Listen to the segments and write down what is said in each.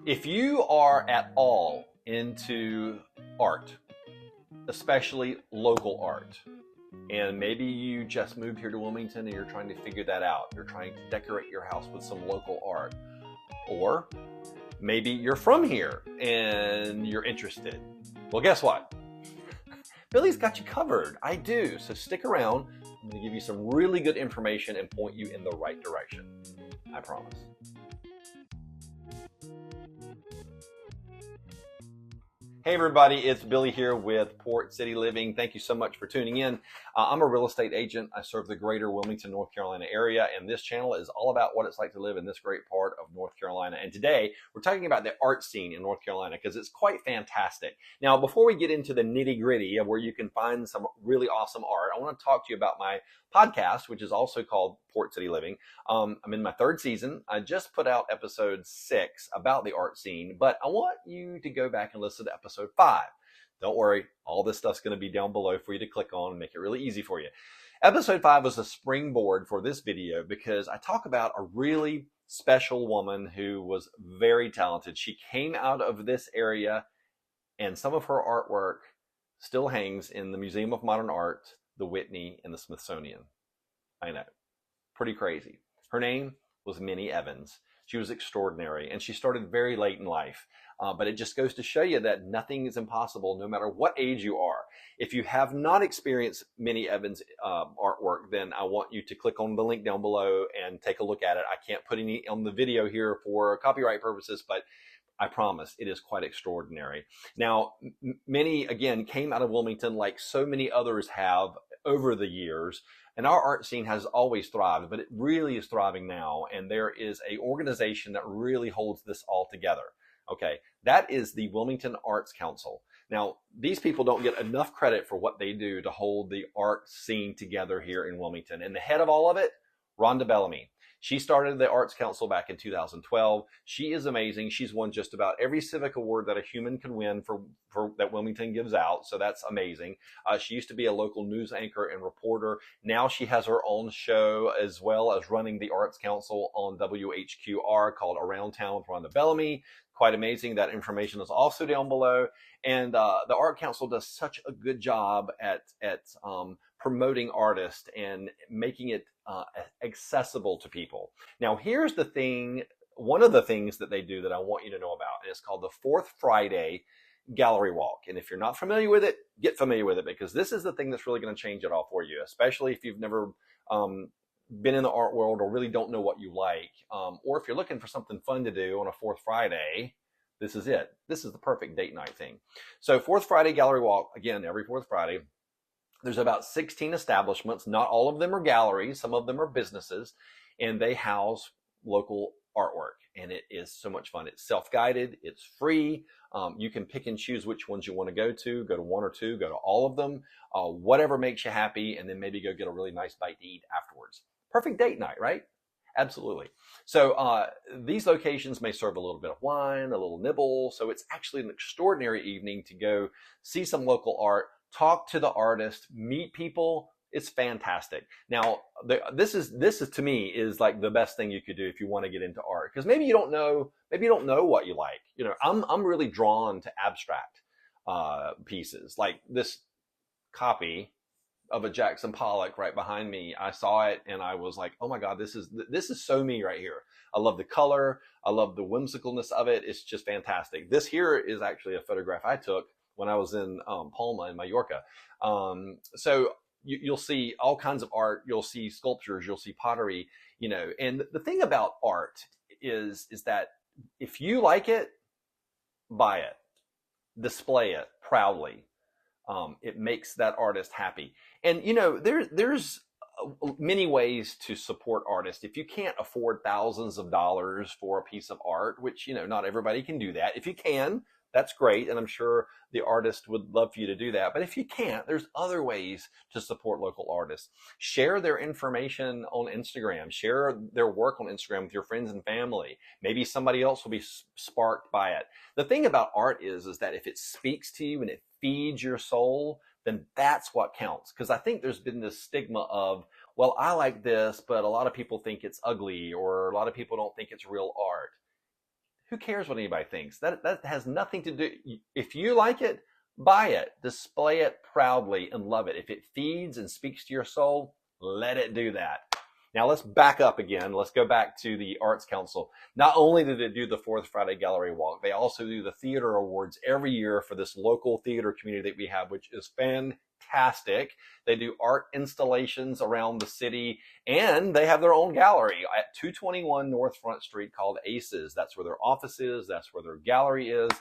If you are at all into art, especially local art, and maybe you just moved here to Wilmington and you're trying to figure that out, you're trying to decorate your house with some local art, or maybe you're from here and you're interested, well, guess what? Billy's got you covered. I do. So stick around. I'm going to give you some really good information and point you in the right direction. I promise. Hey everybody, it's Billy here with Port City Living. Thank you so much for tuning in. I'm a real estate agent. I serve the greater Wilmington, North Carolina area, and this channel is all about what it's like to live in this great part of North Carolina. And today, we're talking about the art scene in North Carolina because it's quite fantastic. Now, before we get into the nitty-gritty of where you can find some really awesome art, I want to talk to you about my podcast, which is also called Port City Living. I'm in my third season. I just put out episode 6 about the art scene, but I want you to go back and listen to episode 5. Don't worry, all this stuff's going to be down below for you to click on and make it really easy for you. Episode 5 was a springboard for this video because I talk about a really special woman who was very talented. She came out of this area, and some of her artwork still hangs in the Museum of Modern Art, the Whitney, and the Smithsonian. I know, pretty crazy. Her name was Minnie Evans. She was extraordinary, and she started very late in life. But it just goes to show you that nothing is impossible no matter what age you are. If you have not experienced Minnie Evans' artwork, then I want you to click on the link down below and take a look at it. I can't put any on the video here for copyright purposes, but I promise it is quite extraordinary. Now, Minnie, again, came out of Wilmington like so many others have over the years. And our art scene has always thrived, but it really is thriving now. And there is an organization that really holds this all together. Okay, that is the Wilmington Arts Council. Now, these people don't get enough credit for what they do to hold the art scene together here in Wilmington. And the head of all of it, Rhonda Bellamy. She started the Arts Council back in 2012. She is amazing. She's won just about every civic award that a human can win for that Wilmington gives out. So that's amazing. She used to be a local news anchor and reporter. Now she has her own show as well as running the Arts Council on WHQR called Around Town with Rhonda Bellamy. Quite amazing. That information is also down below. And the Art Council does such a good job at promoting artists and making it accessible to people. Now, here's the thing. One of the things that they do that I want you to know about, and it's called the Fourth Friday Gallery Walk. And if you're not familiar with it, get familiar with it, because this is the thing that's really going to change it all for you, especially if you've never been in the art world or really don't know what you like. Or if you're looking for something fun to do on a Fourth Friday, this is it. This is the perfect date night thing. So Fourth Friday Gallery Walk, again, every Fourth Friday. There's about 16 establishments. Not all of them are galleries. Some of them are businesses, and they house local artwork. And it is so much fun. It's self-guided. It's free. You can pick and choose which ones you want to go to one or two, go to all of them, whatever makes you happy, and then maybe go get a really nice bite to eat afterwards. Perfect date night, right? Absolutely. So these locations may serve a little bit of wine, a little nibble. So it's actually an extraordinary evening to go see some local art, talk to the artist, meet people. It's fantastic. Now, this is to me is like the best thing you could do if you want to get into art, because maybe you don't know what you like. You know, I'm really drawn to abstract pieces, like this copy of a Jackson Pollock right behind me. I saw it and I was like, oh my God, this is so me right here. I love the color. I love the whimsicalness of it. It's just fantastic. This here is actually a photograph I took when I was in Palma in Mallorca. So you'll see all kinds of art. You'll see sculptures. You'll see pottery. You know, and the thing about art is that if you like it, buy it, display it proudly. It makes that artist happy. And you know, there's many ways to support artists. If you can't afford thousands of dollars for a piece of art, which, you know, not everybody can do that. If you can, that's great. And I'm sure the artist would love for you to do that. But if you can't, there's other ways to support local artists. Share their information on Instagram. Share their work on Instagram with your friends and family. Maybe somebody else will be sparked by it. The thing about art is that if it speaks to you and it feeds your soul, then that's what counts. Because I think there's been this stigma of, well, I like this, but a lot of people think it's ugly, or a lot of people don't think it's real art. Who cares what anybody thinks? That has nothing to do. If you like it, buy it, display it proudly, and love it. If it feeds and speaks to your soul, let it do that. Now let's back up again. Let's go back to the Arts Council. Not only did they do the Fourth Friday Gallery Walk, they also do the theater awards every year for this local theater community that we have, which is fantastic. They do art installations around the city, and they have their own gallery at 221 North Front Street called Aces. That's where their office is. That's where their gallery is.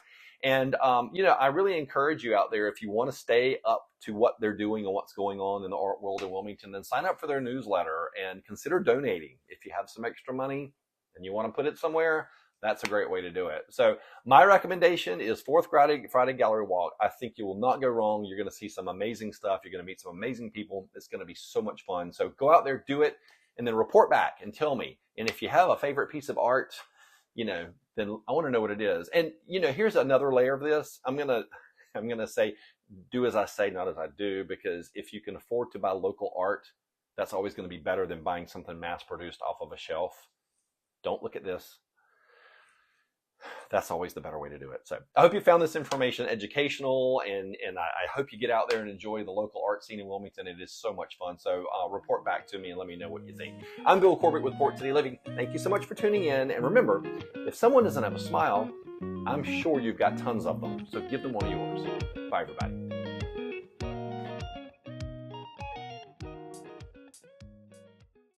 And, I really encourage you out there, if you want to stay up to what they're doing and what's going on in the art world in Wilmington, then sign up for their newsletter and consider donating. If you have some extra money and you want to put it somewhere, that's a great way to do it. So my recommendation is Fourth Friday Gallery Walk. I think you will not go wrong. You're going to see some amazing stuff. You're going to meet some amazing people. It's going to be so much fun. So go out there, do it, and then report back and tell me. And if you have a favorite piece of art, then I want to know what it is. And, here's another layer of this. I'm going to say, do as I say, not as I do, because if you can afford to buy local art, that's always going to be better than buying something mass produced off of a shelf. Don't look at this. That's always the better way to do it. So I hope you found this information educational, and I hope you get out there and enjoy the local art scene in Wilmington. It is so much fun. So report back to me and let me know what you think. I'm Bill Corbett with Port City Living. Thank you so much for tuning in. And remember, if someone doesn't have a smile, I'm sure you've got tons of them. So give them one of yours. Bye, everybody.